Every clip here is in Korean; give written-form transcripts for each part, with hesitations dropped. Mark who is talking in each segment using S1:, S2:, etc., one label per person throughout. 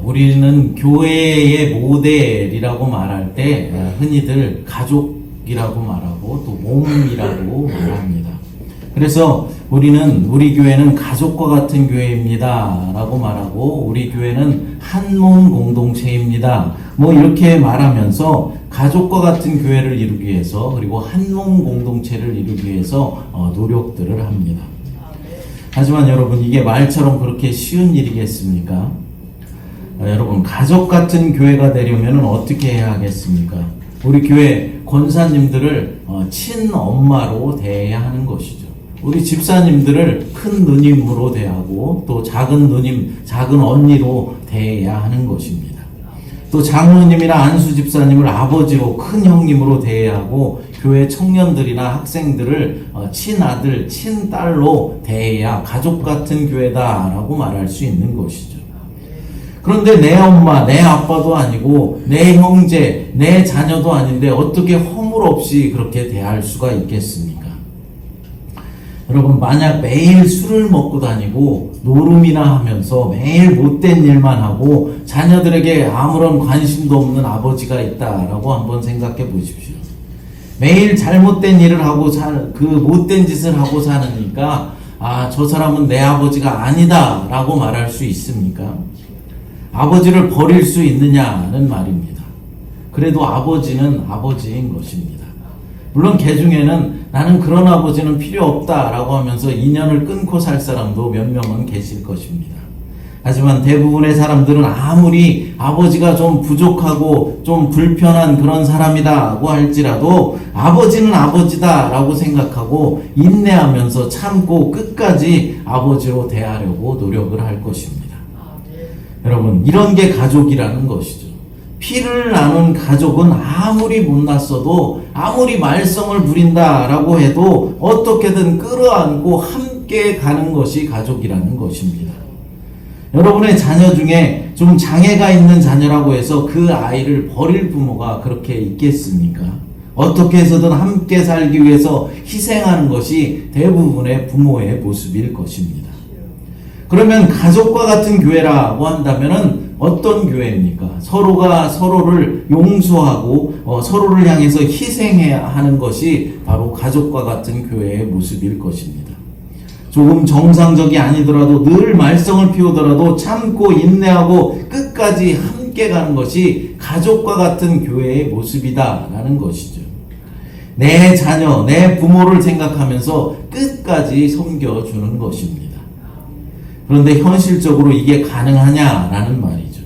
S1: 우리는 교회의 모델이라고 말할 때 흔히들 가족이라고 말하고 또 몸이라고 말합니다. 그래서 우리 교회는 가족과 같은 교회입니다 라고 말하고 우리 교회는 한 몸 공동체입니다. 이렇게 말하면서 가족과 같은 교회를 이루기 위해서 그리고 한 몸 공동체를 이루기 위해서 노력들을 합니다. 하지만 여러분, 이게 말처럼 그렇게 쉬운 일이겠습니까? 여러분, 가족 같은 교회가 되려면 어떻게 해야 하겠습니까? 우리 교회 권사님들을 친엄마로 대해야 하는 것이죠. 우리 집사님들을 큰 누님으로 대하고 또 작은 누님, 작은 언니로 대해야 하는 것입니다. 또 장로님이나 안수 집사님을 아버지로, 큰 형님으로 대해야 하고 교회 청년들이나 학생들을 친아들, 친딸로 대해야 가족 같은 교회다라고 말할 수 있는 것이죠. 그런데 내 엄마, 내 아빠도 아니고 내 형제, 내 자녀도 아닌데 어떻게 허물 없이 그렇게 대할 수가 있겠습니까? 여러분, 만약 매일 술을 먹고 다니고 노름이나 하면서 매일 못된 일만 하고 자녀들에게 아무런 관심도 없는 아버지가 있다라고 한번 생각해 보십시오. 매일 잘못된 일을 하고 그 못된 짓을 하고 사니까 저 사람은 내 아버지가 아니다 라고 말할 수 있습니까? 아버지를 버릴 수 있느냐는 말입니다. 그래도 아버지는 아버지인 것입니다. 물론 개 중에는 나는 그런 아버지는 필요 없다라고 하면서 인연을 끊고 살 사람도 몇 명은 계실 것입니다. 하지만 대부분의 사람들은 아무리 아버지가 좀 부족하고 좀 불편한 그런 사람이라고 할지라도 아버지는 아버지다라고 생각하고 인내하면서 참고 끝까지 아버지로 대하려고 노력을 할 것입니다. 여러분, 이런 게 가족이라는 것이죠. 피를 나눈 가족은 아무리 못났어도 아무리 말썽을 부린다라고 해도 어떻게든 끌어안고 함께 가는 것이 가족이라는 것입니다. 여러분의 자녀 중에 좀 장애가 있는 자녀라고 해서 그 아이를 버릴 부모가 그렇게 있겠습니까? 어떻게 해서든 함께 살기 위해서 희생하는 것이 대부분의 부모의 모습일 것입니다. 그러면 가족과 같은 교회라고 한다면은 어떤 교회입니까? 서로가 서로를 용서하고 서로를 향해서 희생해야 하는 것이 바로 가족과 같은 교회의 모습일 것입니다. 조금 정상적이 아니더라도 늘 말썽을 피우더라도 참고 인내하고 끝까지 함께 가는 것이 가족과 같은 교회의 모습이다라는 것이죠. 내 자녀, 내 부모를 생각하면서 끝까지 섬겨주는 것입니다. 그런데 현실적으로 이게 가능하냐라는 말이죠.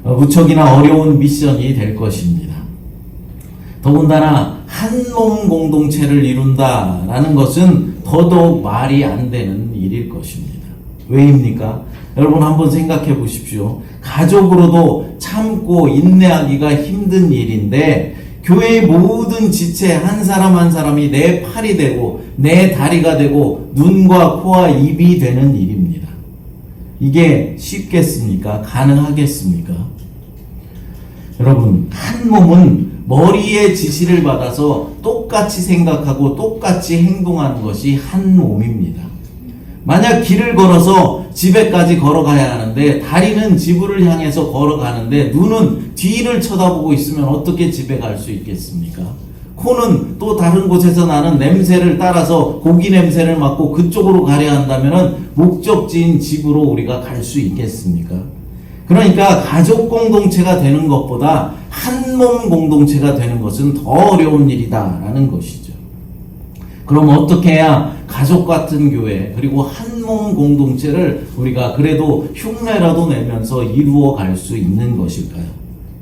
S1: 무척이나 어려운 미션이 될 것입니다. 더군다나 한 몸 공동체를 이룬다라는 것은 더더욱 말이 안 되는 일일 것입니다. 왜입니까? 여러분 한번 생각해 보십시오. 가족으로도 참고 인내하기가 힘든 일인데 교회의 모든 지체 한 사람 한 사람이 내 팔이 되고 내 다리가 되고 눈과 코와 입이 되는 일입니다. 이게 쉽겠습니까? 가능하겠습니까? 여러분, 한 몸은 머리의 지시를 받아서 똑같이 생각하고 똑같이 행동하는 것이 한 몸입니다. 만약 길을 걸어서 집에까지 걸어가야 하는데 다리는 집을 향해서 걸어가는데 눈은 뒤를 쳐다보고 있으면 어떻게 집에 갈 수 있겠습니까? 코는 또 다른 곳에서 나는 냄새를 따라서 고기 냄새를 맡고 그쪽으로 가려 한다면 목적지인 집으로 우리가 갈 수 있겠습니까? 그러니까 가족 공동체가 되는 것보다 한 몸 공동체가 되는 것은 더 어려운 일이다라는 것이죠. 그럼 어떻게 해야 가족 같은 교회 그리고 한 몸 공동체를 우리가 그래도 흉내라도 내면서 이루어 갈 수 있는 것일까요?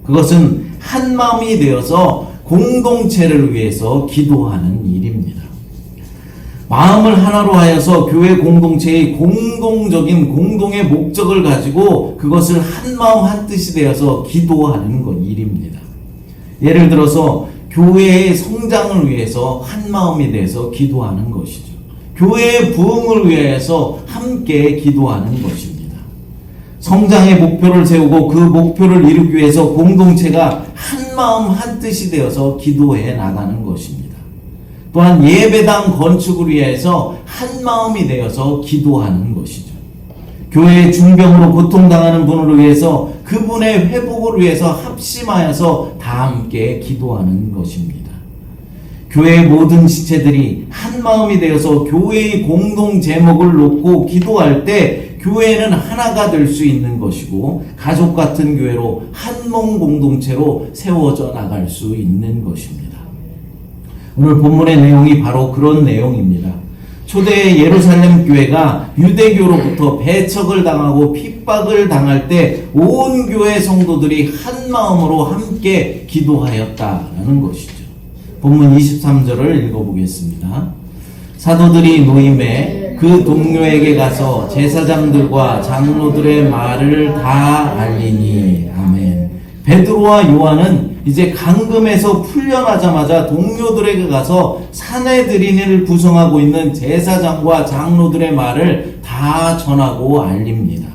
S1: 그것은 한 마음이 되어서 공동체를 위해서 기도하는 일입니다. 마음을 하나로 하여서 교회 공동체의 공동적인 공동의 목적을 가지고 그것을 한 마음 한 뜻이 되어서 기도하는 일입니다. 예를 들어서 교회의 성장을 위해서 한 마음이 돼서 기도하는 것이죠. 교회의 부흥을 위해서 함께 기도하는 것입니다. 성장의 목표를 세우고 그 목표를 이루기 위해서 공동체가 한 마음 한 뜻이 되어서 기도해 나가는 것입니다. 또한 예배당 건축을 위해서 한 마음이 되어서 기도하는 것이죠. 교회의 중병으로 고통당하는 분을 위해서 그분의 회복을 위해서 합심하여서 다 함께 기도하는 것입니다. 교회의 모든 지체들이 한 마음이 되어서 교회의 공동 제목을 놓고 기도할 때 교회는 하나가 될 수 있는 것이고 가족 같은 교회로 한 몸 공동체로 세워져 나갈 수 있는 것입니다. 오늘 본문의 내용이 바로 그런 내용입니다. 초대 예루살렘 교회가 유대교로부터 배척을 당하고 핍박을 당할 때 온 교회 성도들이 한 마음으로 함께 기도하였다라는 것이죠. 본문 23절을 읽어보겠습니다. 사도들이 노임에 그 동료에게 가서 제사장들과 장로들의 말을 다 알리니. 아멘. 베드로와 요한은 이제 감금에서 풀려나자마자 동료들에게 가서 사내들인을 구성하고 있는 제사장과 장로들의 말을 다 전하고 알립니다.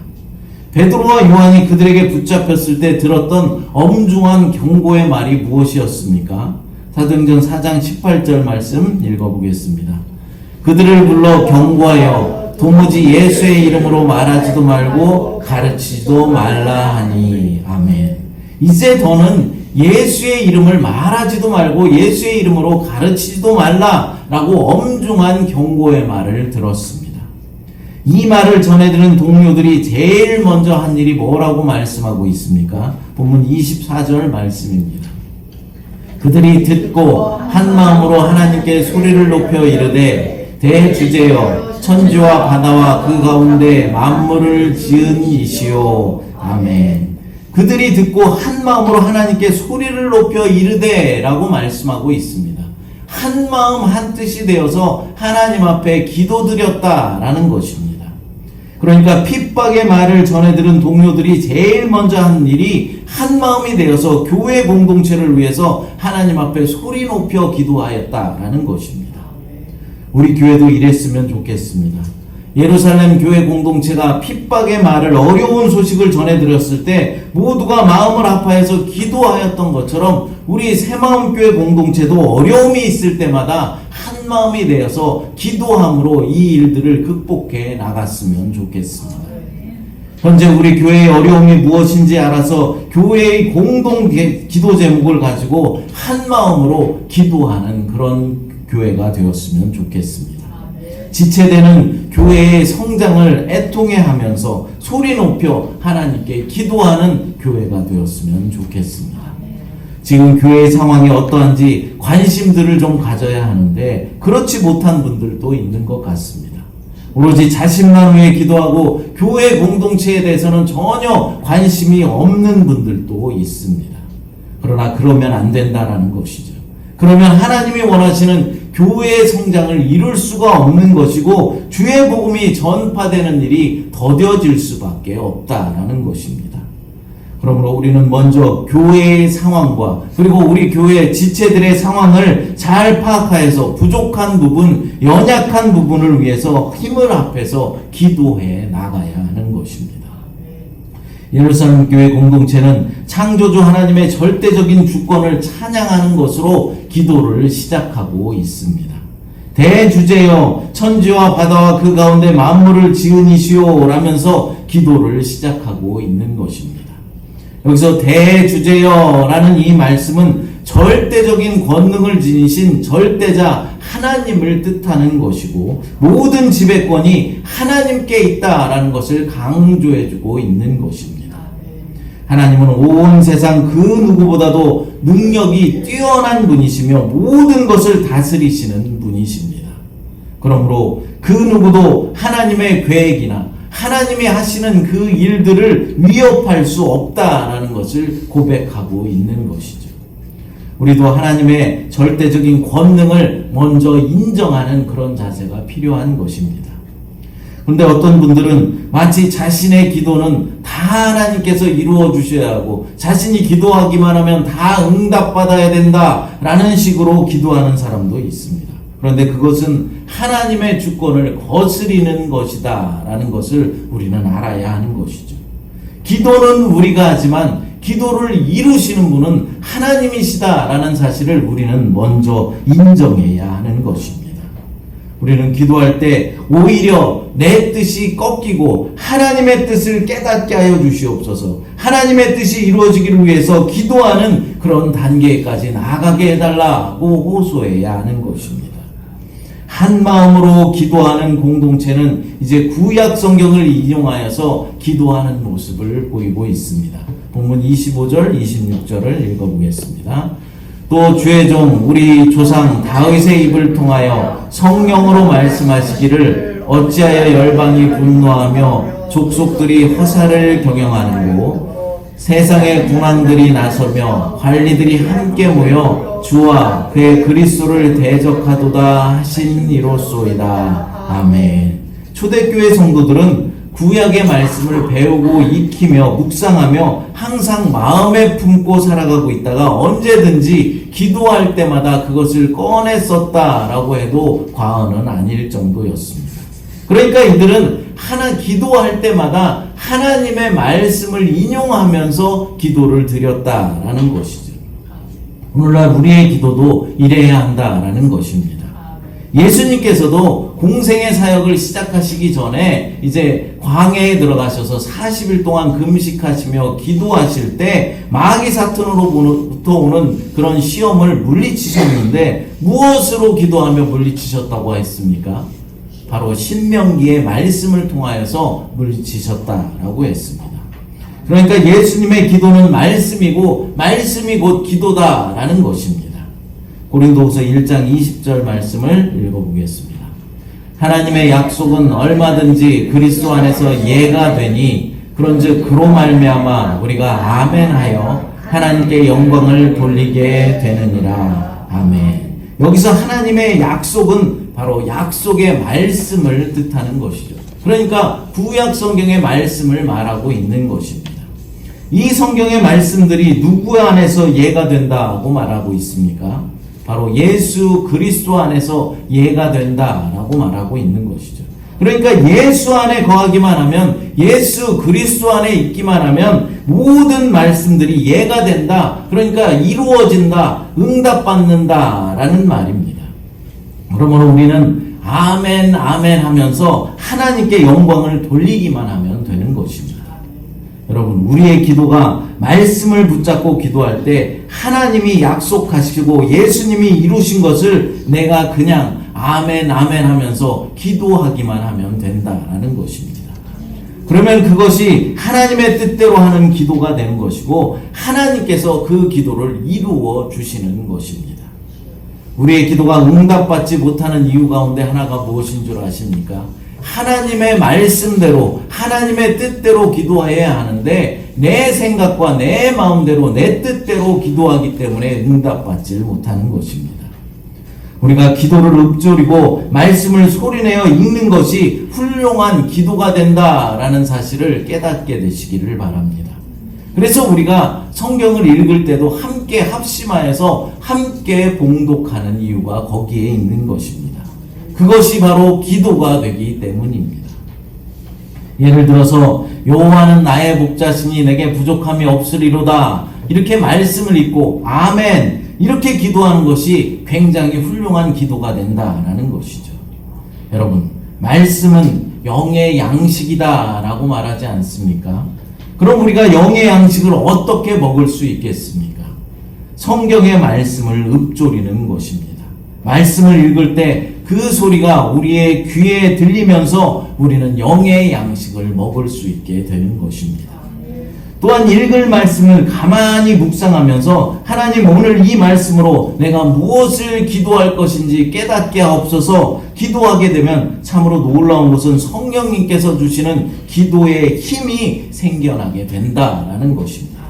S1: 베드로와 요한이 그들에게 붙잡혔을 때 들었던 엄중한 경고의 말이 무엇이었습니까? 사도행전 4장 18절 말씀 읽어보겠습니다. 그들을 불러 경고하여 도무지 예수의 이름으로 말하지도 말고 가르치지도 말라 하니. 아멘. 이제 더는 예수의 이름을 말하지도 말고 예수의 이름으로 가르치지도 말라라고 엄중한 경고의 말을 들었습니다. 이 말을 전해들은 동료들이 제일 먼저 한 일이 뭐라고 말씀하고 있습니까? 본문 24절 말씀입니다. 그들이 듣고 한 마음으로 하나님께 소리를 높여 이르되 대주제여 천지와 바다와 그 가운데 만물을 지은 이시오. 아멘. 그들이 듣고 한 마음으로 하나님께 소리를 높여 이르되 라고 말씀하고 있습니다. 한 마음 한 뜻이 되어서 하나님 앞에 기도드렸다라는 것입니다. 그러니까 핍박의 말을 전해들은 동료들이 제일 먼저 한 일이 한 마음이 되어서 교회 공동체를 위해서 하나님 앞에 소리 높여 기도하였다라는 것입니다. 우리 교회도 이랬으면 좋겠습니다. 예루살렘 교회 공동체가 핍박의 말을 어려운 소식을 전해드렸을 때 모두가 마음을 합하여서 기도하였던 것처럼 우리 새마음교회 공동체도 어려움이 있을 때마다 한 마음이 되어서 기도함으로 이 일들을 극복해 나갔으면 좋겠습니다. 현재 우리 교회의 어려움이 무엇인지 알아서 교회의 공동 기도 제목을 가지고 한 마음으로 기도하는 그런 교회가 되었으면 좋겠습니다. 지체되는 교회의 성장을 애통해 하면서 소리 높여 하나님께 기도하는 교회가 되었으면 좋겠습니다. 지금 교회의 상황이 어떠한지 관심들을 좀 가져야 하는데 그렇지 못한 분들도 있는 것 같습니다. 오로지 자신만 위해 기도하고 교회 공동체에 대해서는 전혀 관심이 없는 분들도 있습니다. 그러나 그러면 안 된다라는 것이죠. 그러면 하나님이 원하시는 교회의 성장을 이룰 수가 없는 것이고 주의 복음이 전파되는 일이 더뎌질 수밖에 없다라는 것입니다. 그러므로 우리는 먼저 교회의 상황과 그리고 우리 교회 지체들의 상황을 잘 파악하여서 부족한 부분, 연약한 부분을 위해서 힘을 합해서 기도해 나가야 하는 것입니다. 예루살렘 교회 공동체는 창조주 하나님의 절대적인 주권을 찬양하는 것으로 기도를 시작하고 있습니다. 대주제여 천지와 바다와 그 가운데 만물을 지으니시오 라면서 기도를 시작하고 있는 것입니다. 여기서 대주제여라는 이 말씀은 절대적인 권능을 지니신 절대자 하나님을 뜻하는 것이고 모든 지배권이 하나님께 있다라는 것을 강조해주고 있는 것입니다. 하나님은 온 세상 그 누구보다도 능력이 뛰어난 분이시며 모든 것을 다스리시는 분이십니다. 그러므로 그 누구도 하나님의 계획이나 하나님이 하시는 그 일들을 위협할 수 없다라는 것을 고백하고 있는 것이죠. 우리도 하나님의 절대적인 권능을 먼저 인정하는 그런 자세가 필요한 것입니다. 그런데 어떤 분들은 마치 자신의 기도는 다 하나님께서 이루어 주셔야 하고 자신이 기도하기만 하면 다 응답받아야 된다라는 식으로 기도하는 사람도 있습니다. 그런데 그것은 하나님의 주권을 거스리는 것이다 라는 것을 우리는 알아야 하는 것이죠. 기도는 우리가 하지만 기도를 이루시는 분은 하나님이시다 라는 사실을 우리는 먼저 인정해야 하는 것입니다. 우리는 기도할 때 오히려 내 뜻이 꺾이고 하나님의 뜻을 깨닫게 하여 주시옵소서. 하나님의 뜻이 이루어지기를 위해서 기도하는 그런 단계까지 나아가게 해달라고 호소해야 하는 것입니다. 한 마음으로 기도하는 공동체는 이제 구약 성경을 인용하여서 기도하는 모습을 보이고 있습니다. 본문 25절, 26절을 읽어보겠습니다. 또 주의 종 우리 조상 다윗의 입을 통하여 성령으로 말씀하시기를 어찌하여 열방이 분노하며 족속들이 허사를 경영하는고 세상의 궁왕들이 나서며 관리들이 함께 모여 주와 그의 그리스도를 대적하도다 하신 이로소이다. 아멘. 초대교회 성도들은 구약의 말씀을 배우고 익히며 묵상하며 항상 마음에 품고 살아가고 있다가 언제든지 기도할 때마다 그것을 꺼내 썼다라고 해도 과언은 아닐 정도였습니다. 그러니까 이들은 기도할 때마다 하나님의 말씀을 인용하면서 기도를 드렸다라는 것이죠. 오늘날 우리의 기도도 이래야 한다라는 것입니다. 예수님께서도 공생의 사역을 시작하시기 전에 이제 광야에 들어가셔서 40일 동안 금식하시며 기도하실 때 마귀 사탄으로부터 오는 그런 시험을 물리치셨는데 무엇으로 기도하며 물리치셨다고 했습니까? 바로 신명기의 말씀을 통하여서 물리치셨다라고 했습니다. 그러니까 예수님의 기도는 말씀이고 말씀이 곧 기도다라는 것입니다. 고린도후서 1장 20절 말씀을 읽어보겠습니다. 하나님의 약속은 얼마든지 그리스도 안에서 예가 되니 그런즉 그로 말미암아 우리가 아멘하여 하나님께 영광을 돌리게 되느니라. 아멘. 여기서 하나님의 약속은 바로 약속의 말씀을 뜻하는 것이죠. 그러니까 구약 성경의 말씀을 말하고 있는 것입니다. 이 성경의 말씀들이 누구 안에서 예가 된다고 말하고 있습니까? 바로 예수 그리스도 안에서 예가 된다라고 말하고 있는 것이죠. 그러니까 예수 안에 거하기만 하면, 예수 그리스도 안에 있기만 하면 모든 말씀들이 예가 된다. 그러니까 이루어진다, 응답받는다라는 말입니다. 그러므로 우리는 아멘 아멘 하면서 하나님께 영광을 돌리기만 하면 되는 것입니다. 여러분, 우리의 기도가 말씀을 붙잡고 기도할 때 하나님이 약속하시고 예수님이 이루신 것을 내가 그냥 아멘 아멘 하면서 기도하기만 하면 된다라는 것입니다. 그러면 그것이 하나님의 뜻대로 하는 기도가 되는 것이고 하나님께서 그 기도를 이루어 주시는 것입니다. 우리의 기도가 응답받지 못하는 이유 가운데 하나가 무엇인 줄 아십니까? 하나님의 말씀대로 하나님의 뜻대로 기도해야 하는데 내 생각과 내 마음대로 내 뜻대로 기도하기 때문에 응답받지 못하는 것입니다. 우리가 기도를 읊조리고 말씀을 소리내어 읽는 것이 훌륭한 기도가 된다라는 사실을 깨닫게 되시기를 바랍니다. 그래서 우리가 성경을 읽을 때도 함께 합심하여서 함께 봉독하는 이유가 거기에 있는 것입니다. 그것이 바로 기도가 되기 때문입니다. 예를 들어서 여호와는 나의 목자시니 내게 부족함이 없으리로다 이렇게 말씀을 읽고 아멘 이렇게 기도하는 것이 굉장히 훌륭한 기도가 된다라는 것이죠. 여러분, 말씀은 영의 양식이다라고 말하지 않습니까? 그럼 우리가 영의 양식을 어떻게 먹을 수 있겠습니까? 성경의 말씀을 읊조리는 것입니다. 말씀을 읽을 때 그 소리가 우리의 귀에 들리면서 우리는 영의 양식을 먹을 수 있게 되는 것입니다. 또한 읽을 말씀을 가만히 묵상하면서 하나님 오늘 이 말씀으로 내가 무엇을 기도할 것인지 깨닫게 하옵소서 기도하게 되면 참으로 놀라운 것은 성령님께서 주시는 기도의 힘이 생겨나게 된다라는 것입니다.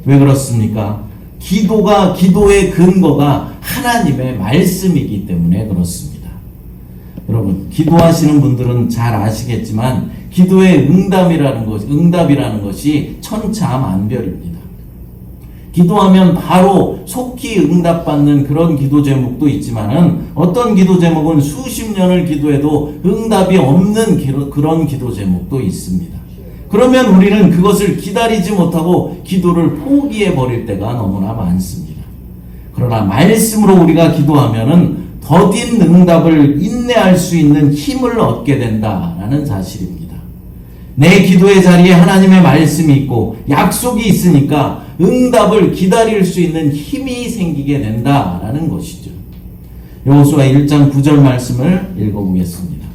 S1: 왜 그렇습니까? 기도의 근거가 하나님의 말씀이기 때문에 그렇습니다. 여러분, 기도하시는 분들은 잘 아시겠지만 기도의 응답이라는 것이 천차만별입니다. 기도하면 바로 속히 응답받는 그런 기도 제목도 있지만은 어떤 기도 제목은 수십 년을 기도해도 응답이 없는 그런 기도 제목도 있습니다. 그러면 우리는 그것을 기다리지 못하고 기도를 포기해 버릴 때가 너무나 많습니다. 그러나 말씀으로 우리가 기도하면은 더딘 응답을 인내할 수 있는 힘을 얻게 된다라는 사실입니다. 내 기도의 자리에 하나님의 말씀이 있고 약속이 있으니까 응답을 기다릴 수 있는 힘이 생기게 된다라는 것이죠. 여호수아 1장 9절 말씀을 읽어보겠습니다.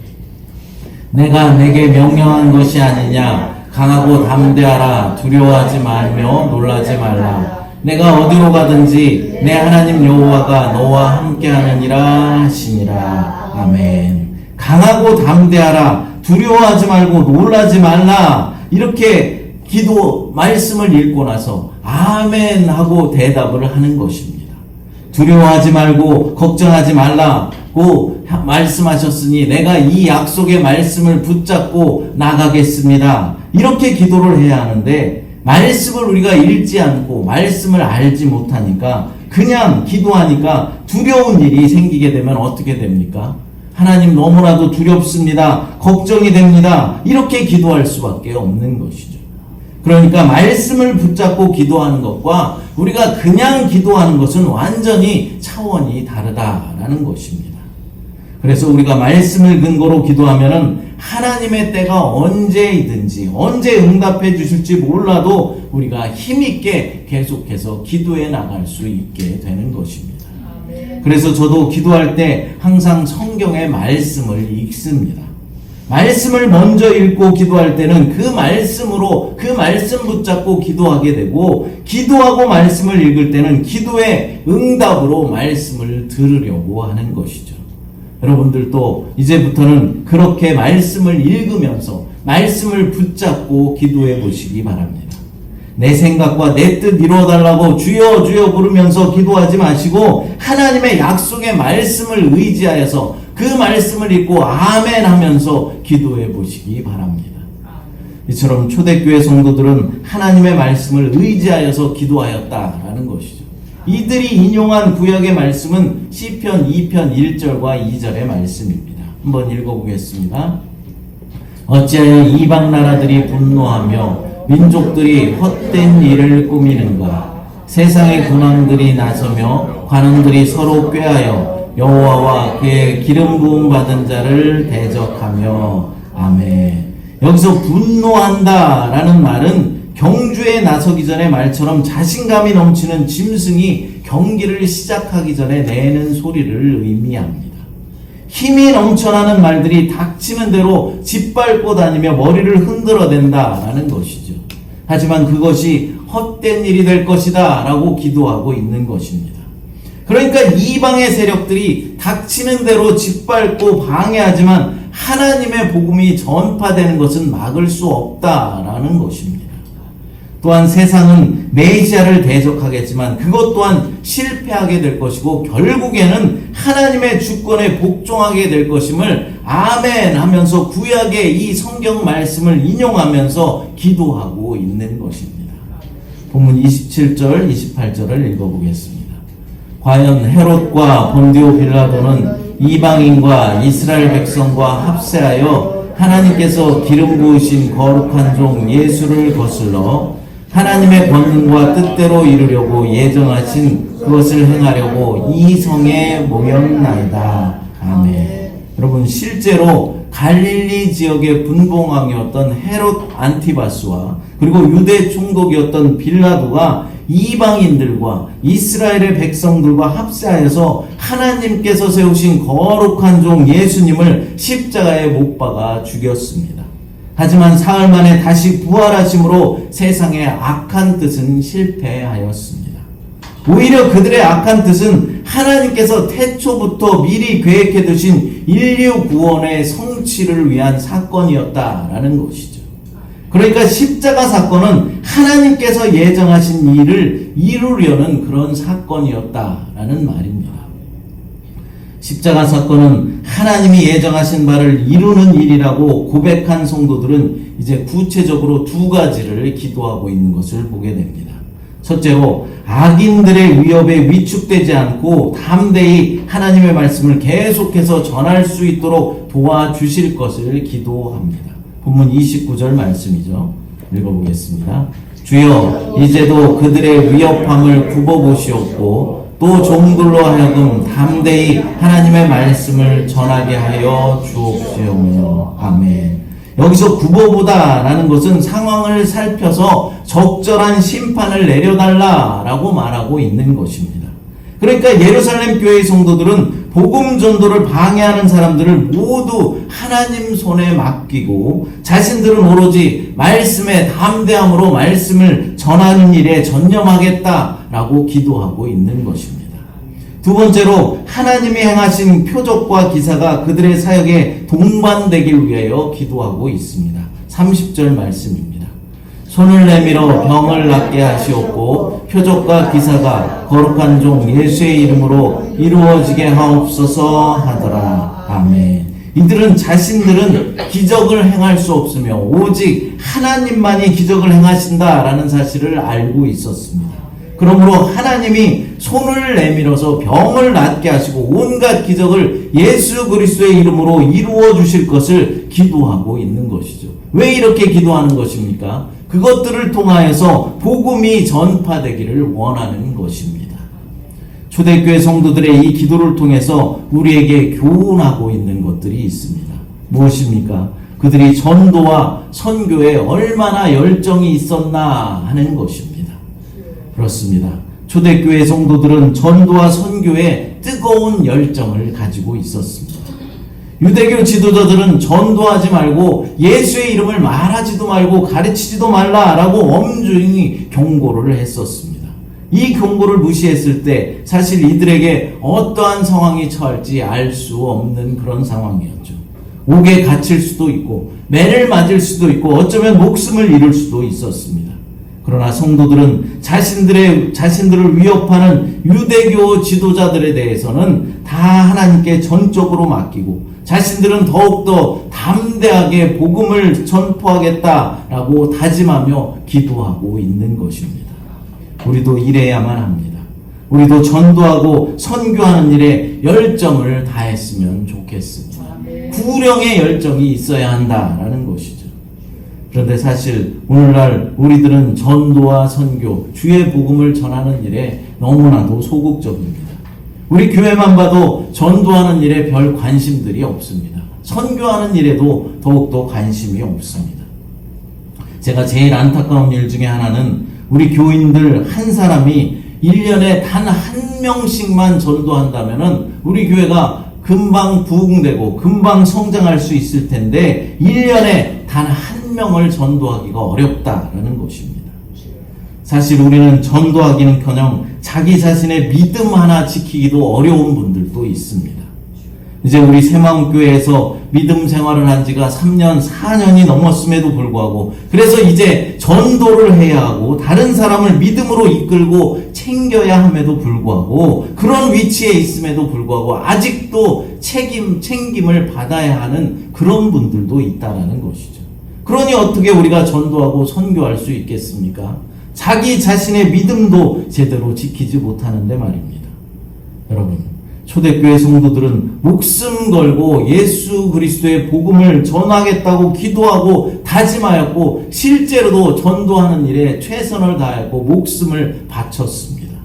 S1: 내가 내게 명령한 것이 아니냐. 강하고 담대하라. 두려워하지 말며 놀라지 말라. 내가 어디로 가든지 내 하나님 여호와가 너와 함께하느니라 하시니라. 아멘. 강하고 담대하라. 두려워하지 말고 놀라지 말라. 이렇게 기도 말씀을 읽고 나서 아멘 하고 대답을 하는 것입니다. 두려워하지 말고 걱정하지 말라고 말씀하셨으니 내가 이 약속의 말씀을 붙잡고 나가겠습니다. 이렇게 기도를 해야 하는데 말씀을 우리가 읽지 않고 말씀을 알지 못하니까 그냥 기도하니까 두려운 일이 생기게 되면 어떻게 됩니까? 하나님 너무나도 두렵습니다. 걱정이 됩니다. 이렇게 기도할 수밖에 없는 것이죠. 그러니까 말씀을 붙잡고 기도하는 것과 우리가 그냥 기도하는 것은 완전히 차원이 다르다라는 것입니다. 그래서 우리가 말씀을 근거로 기도하면은 하나님의 때가 언제이든지 언제 응답해 주실지 몰라도 우리가 힘있게 계속해서 기도해 나갈 수 있게 되는 것입니다. 그래서 저도 기도할 때 항상 성경의 말씀을 읽습니다. 말씀을 먼저 읽고 기도할 때는 그 말씀으로 그 말씀 붙잡고 기도하게 되고 기도하고 말씀을 읽을 때는 기도의 응답으로 말씀을 들으려고 하는 것이죠. 여러분들도 이제부터는 그렇게 말씀을 읽으면서 말씀을 붙잡고 기도해 보시기 바랍니다. 내 생각과 내 뜻 이루어달라고 주여 주여 부르면서 기도하지 마시고 하나님의 약속의 말씀을 의지하여서 그 말씀을 읽고 아멘 하면서 기도해 보시기 바랍니다. 이처럼 초대교회 성도들은 하나님의 말씀을 의지하여서 기도하였다라는 것이죠. 이들이 인용한 구약의 말씀은 시편 2편 1절과 2절의 말씀입니다. 한번 읽어보겠습니다. 어찌하여 이방 나라들이 분노하며 민족들이 헛된 일을 꾸미는가. 세상의 군왕들이 나서며 관원들이 서로 꾀하여 여호와와 그의 기름 부음 받은 자를 대적하며. 아멘. 여기서 분노한다라는 말은 경주에 나서기 전의 말처럼 자신감이 넘치는 짐승이 경기를 시작하기 전에 내는 소리를 의미합니다. 힘이 넘쳐나는 말들이 닥치는 대로 짓밟고 다니며 머리를 흔들어댄다라는 것이죠. 하지만 그것이 헛된 일이 될 것이다 라고 기도하고 있는 것입니다. 그러니까 이방의 세력들이 닥치는 대로 짓밟고 방해하지만 하나님의 복음이 전파되는 것은 막을 수 없다라는 것입니다. 또한 세상은 메시아를 대적하겠지만 그것 또한 실패하게 될 것이고 결국에는 하나님의 주권에 복종하게 될 것임을 아멘 하면서 구약의 이 성경 말씀을 인용하면서 기도하고 있는 것입니다. 본문 27절 28절을 읽어보겠습니다. 과연 헤롯과 본디오 빌라도는 이방인과 이스라엘 백성과 합세하여 하나님께서 기름 부으신 거룩한 종 예수를 거슬러 하나님의 권능과 뜻대로 이루려고 예정하신 그것을 행하려고 이 성에 모였나이다. 아멘. 여러분 실제로 갈릴리 지역의 분봉왕이었던 헤롯 안티바스와 그리고 유대 총독이었던 빌라도가 이방인들과 이스라엘의 백성들과 합세하여서 하나님께서 세우신 거룩한 종 예수님을 십자가에 못 박아 죽였습니다. 하지만 사흘 만에 다시 부활하심으로 세상의 악한 뜻은 실패하였습니다. 오히려 그들의 악한 뜻은 하나님께서 태초부터 미리 계획해 두신 인류 구원의 성취를 위한 사건이었다라는 것이죠. 그러니까 십자가 사건은 하나님께서 예정하신 일을 이루려는 그런 사건이었다라는 말입니다. 십자가 사건은 하나님이 예정하신 바를 이루는 일이라고 고백한 성도들은 이제 구체적으로 두 가지를 기도하고 있는 것을 보게 됩니다. 첫째로 악인들의 위협에 위축되지 않고 담대히 하나님의 말씀을 계속해서 전할 수 있도록 도와주실 것을 기도합니다. 본문 29절 말씀이죠. 읽어보겠습니다. 주여 이제도 그들의 위협함을 굽어보시옵고 또 종들로 하여금 담대히 하나님의 말씀을 전하게 하여 주옵시며. 아멘. 여기서 구보보다라는 것은 상황을 살펴서 적절한 심판을 내려달라라고 말하고 있는 것입니다. 그러니까 예루살렘 교회의 성도들은 복음 전도를 방해하는 사람들을 모두 하나님 손에 맡기고 자신들은 오로지 말씀에 담대함으로 말씀을 전하는 일에 전념하겠다라고 기도하고 있는 것입니다. 두 번째로 하나님이 행하신 표적과 기사가 그들의 사역에 동반되길 위하여 기도하고 있습니다. 30절 말씀입니다. 손을 내밀어 병을 낫게 하시옵고 표적과 기사가 거룩한 종 예수의 이름으로 이루어지게 하옵소서 하더라. 아멘. 이들은 자신들은 기적을 행할 수 없으며 오직 하나님만이 기적을 행하신다라는 사실을 알고 있었습니다. 그러므로 하나님이 손을 내밀어서 병을 낫게 하시고 온갖 기적을 예수 그리스도의 이름으로 이루어 주실 것을 기도하고 있는 것이죠. 왜 이렇게 기도하는 것입니까? 그것들을 통하여서 복음이 전파되기를 원하는 것입니다. 초대교회 성도들의 이 기도를 통해서 우리에게 교훈하고 있는 것들이 있습니다. 무엇입니까? 그들이 전도와 선교에 얼마나 열정이 있었나 하는 것입니다. 그렇습니다. 초대교회 성도들은 전도와 선교에 뜨거운 열정을 가지고 있었습니다. 유대교 지도자들은 전도하지 말고 예수의 이름을 말하지도 말고 가르치지도 말라라고 엄중히 경고를 했었습니다. 이 경고를 무시했을 때 사실 이들에게 어떠한 상황이 처할지 알 수 없는 그런 상황이었죠. 옥에 갇힐 수도 있고 매를 맞을 수도 있고 어쩌면 목숨을 잃을 수도 있었습니다. 그러나 성도들은 자신들을 위협하는 유대교 지도자들에 대해서는 다 하나님께 전적으로 맡기고 자신들은 더욱더 담대하게 복음을 전포하겠다라고 다짐하며 기도하고 있는 것입니다. 우리도 이래야만 합니다. 우리도 전도하고 선교하는 일에 열정을 다했으면 좋겠습니다. 구령의 열정이 있어야 한다라는 것이죠. 그런데 사실 오늘날 우리들은 전도와 선교, 주의 복음을 전하는 일에 너무나도 소극적입니다. 우리 교회만 봐도 전도하는 일에 별 관심들이 없습니다. 선교하는 일에도 더욱더 관심이 없습니다. 제가 제일 안타까운 일 중에 하나는 우리 교인들 한 사람이 1년에 단 한 명씩만 전도한다면은 우리 교회가 금방 부흥되고 금방 성장할 수 있을 텐데 1년에 단 한 명을 전도하기가 어렵다라는 것입니다. 사실 우리는 전도하기는커녕 자기 자신의 믿음 하나 지키기도 어려운 분들도 있습니다. 이제 우리 새마음교회에서 믿음 생활을 한 지가 3년, 4년이 넘었음에도 불구하고 그래서 이제 전도를 해야 하고 다른 사람을 믿음으로 이끌고 챙겨야 함에도 불구하고 그런 위치에 있음에도 불구하고 아직도 책임을 받아야 하는 그런 분들도 있다라는 것이죠. 그러니 어떻게 우리가 전도하고 선교할 수 있겠습니까? 자기 자신의 믿음도 제대로 지키지 못하는데 말입니다. 여러분, 초대교회 성도들은 목숨 걸고 예수 그리스도의 복음을 전하겠다고 기도하고 다짐하였고 실제로도 전도하는 일에 최선을 다했고 목숨을 바쳤습니다.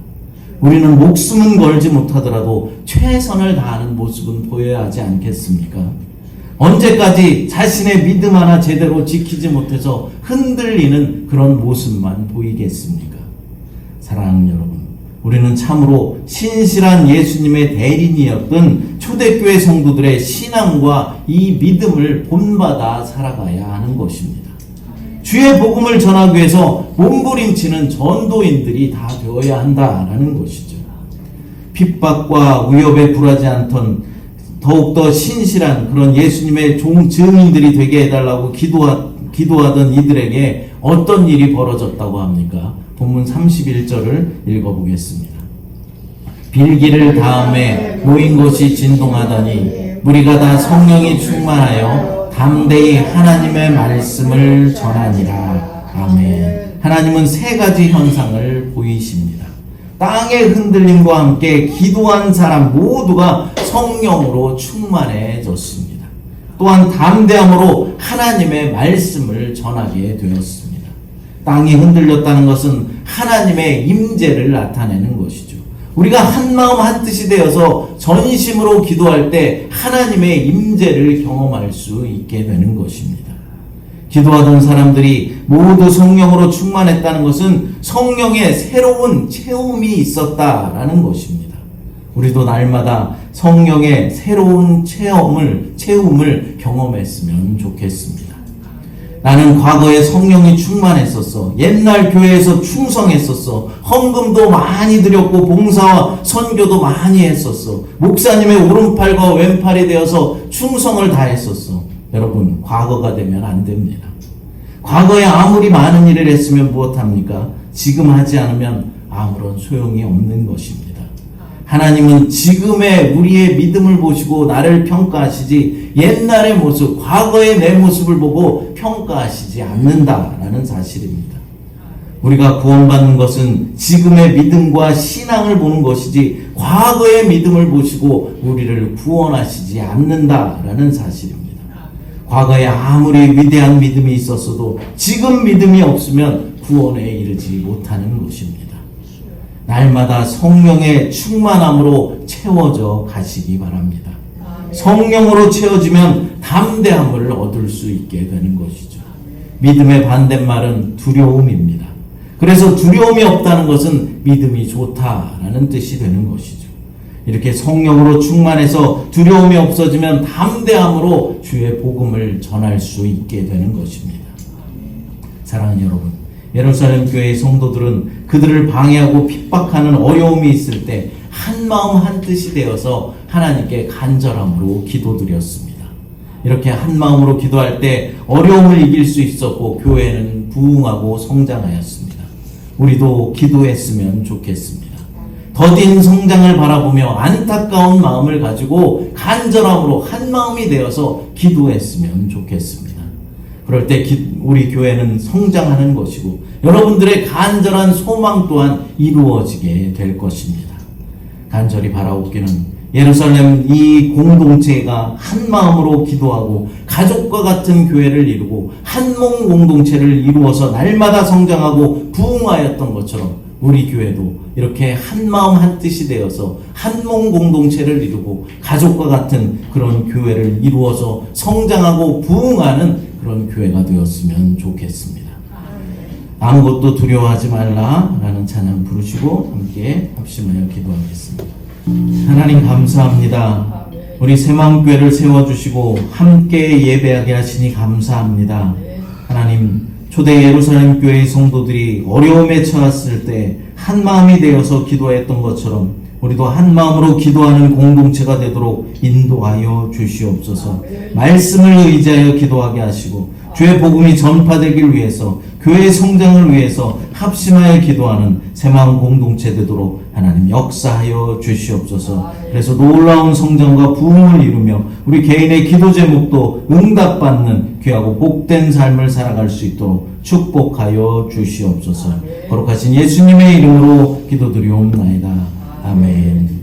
S1: 우리는 목숨은 걸지 못하더라도 최선을 다하는 모습은 보여야 하지 않겠습니까? 언제까지 자신의 믿음 하나 제대로 지키지 못해서 흔들리는 그런 모습만 보이겠습니까? 사랑하는 여러분, 우리는 참으로 신실한 예수님의 대리인이었던 초대교회 성도들의 신앙과 이 믿음을 본받아 살아가야 하는 것입니다. 주의 복음을 전하기 위해서 몸부림치는 전도인들이 다 되어야 한다라는 것이죠. 핍박과 위협에 굴하지 않던 더욱더 신실한 그런 예수님의 증인들이 되게 해달라고 기도하던 이들에게 어떤 일이 벌어졌다고 합니까? 본문 31절을 읽어보겠습니다. 빌기를 다음에 모인 곳이 진동하더니 무리가 다 성령이 충만하여 담대히 하나님의 말씀을 전하니라. 아멘. 하나님은 세 가지 현상을 보이십니다. 땅의 흔들림과 함께 기도한 사람 모두가 성령으로 충만해졌습니다. 또한 담대함으로 하나님의 말씀을 전하게 되었습니다. 땅이 흔들렸다는 것은 하나님의 임재를 나타내는 것이죠. 우리가 한 마음 한 뜻이 되어서 전심으로 기도할 때 하나님의 임재를 경험할 수 있게 되는 것입니다. 기도하던 사람들이 모두 성령으로 충만했다는 것은 성령의 새로운 체험이 있었다라는 것입니다. 우리도 날마다 성령의 새로운 체험을 경험했으면 좋겠습니다. 나는 과거에 성령이 충만했었어. 옛날 교회에서 충성했었어. 헌금도 많이 드렸고 봉사와 선교도 많이 했었어. 목사님의 오른팔과 왼팔이 되어서 충성을 다했었어. 여러분, 과거가 되면 안 됩니다. 과거에 아무리 많은 일을 했으면 무엇합니까? 지금 하지 않으면 아무런 소용이 없는 것입니다. 하나님은 지금의 우리의 믿음을 보시고 나를 평가하시지 옛날의 모습, 과거의 내 모습을 보고 평가하시지 않는다라는 사실입니다. 우리가 구원받는 것은 지금의 믿음과 신앙을 보는 것이지 과거의 믿음을 보시고 우리를 구원하시지 않는다라는 사실입니다. 과거에 아무리 위대한 믿음이 있었어도 지금 믿음이 없으면 구원에 이르지 못하는 것입니다. 날마다 성령의 충만함으로 채워져 가시기 바랍니다. 성령으로 채워지면 담대함을 얻을 수 있게 되는 것이죠. 믿음의 반대말은 두려움입니다. 그래서 두려움이 없다는 것은 믿음이 좋다라는 뜻이 되는 것이죠. 이렇게 성령으로 충만해서 두려움이 없어지면 담대함으로 주의 복음을 전할 수 있게 되는 것입니다. 사랑하는 여러분, 예루살렘 교회의 성도들은 그들을 방해하고 핍박하는 어려움이 있을 때 한마음 한뜻이 되어서 하나님께 간절함으로 기도드렸습니다. 이렇게 한마음으로 기도할 때 어려움을 이길 수 있었고 교회는 부흥하고 성장하였습니다. 우리도 기도했으면 좋겠습니다. 더딘 성장을 바라보며 안타까운 마음을 가지고 간절함으로 한마음이 되어서 기도했으면 좋겠습니다. 그럴 때 우리 교회는 성장하는 것이고 여러분들의 간절한 소망 또한 이루어지게 될 것입니다. 간절히 바라옵기는 예루살렘 이 공동체가 한 마음으로 기도하고 가족과 같은 교회를 이루고 한 몸 공동체를 이루어서 날마다 성장하고 부흥하였던 것처럼 우리 교회도 이렇게 한 마음 한 뜻이 되어서 한 몸 공동체를 이루고 가족과 같은 그런 교회를 이루어서 성장하고 부흥하는 그런 교회가 되었으면 좋겠습니다. 아무것도 두려워하지 말라라는 찬양 부르시고 함께 합심하여 기도하겠습니다. 하나님 감사합니다. 우리 새마음교회를 세워주시고 함께 예배하게 하시니 감사합니다. 하나님, 초대 예루살렘 교회의 성도들이 어려움에 처했을 때 한마음이 되어서 기도했던 것처럼 우리도 한마음으로 기도하는 공동체가 되도록 인도하여 주시옵소서. 말씀을 의지하여 기도하게 하시고 주의 복음이 전파되길 위해서 교회의 성장을 위해서 합심하여 기도하는 새마음 공동체 되도록 하나님 역사하여 주시옵소서. 그래서 놀라운 성장과 부흥을 이루며 우리 개인의 기도 제목도 응답받는 귀하고 복된 삶을 살아갈 수 있도록 축복하여 주시옵소서. 거룩하신 예수님의 이름으로 기도드리옵나이다. 아멘.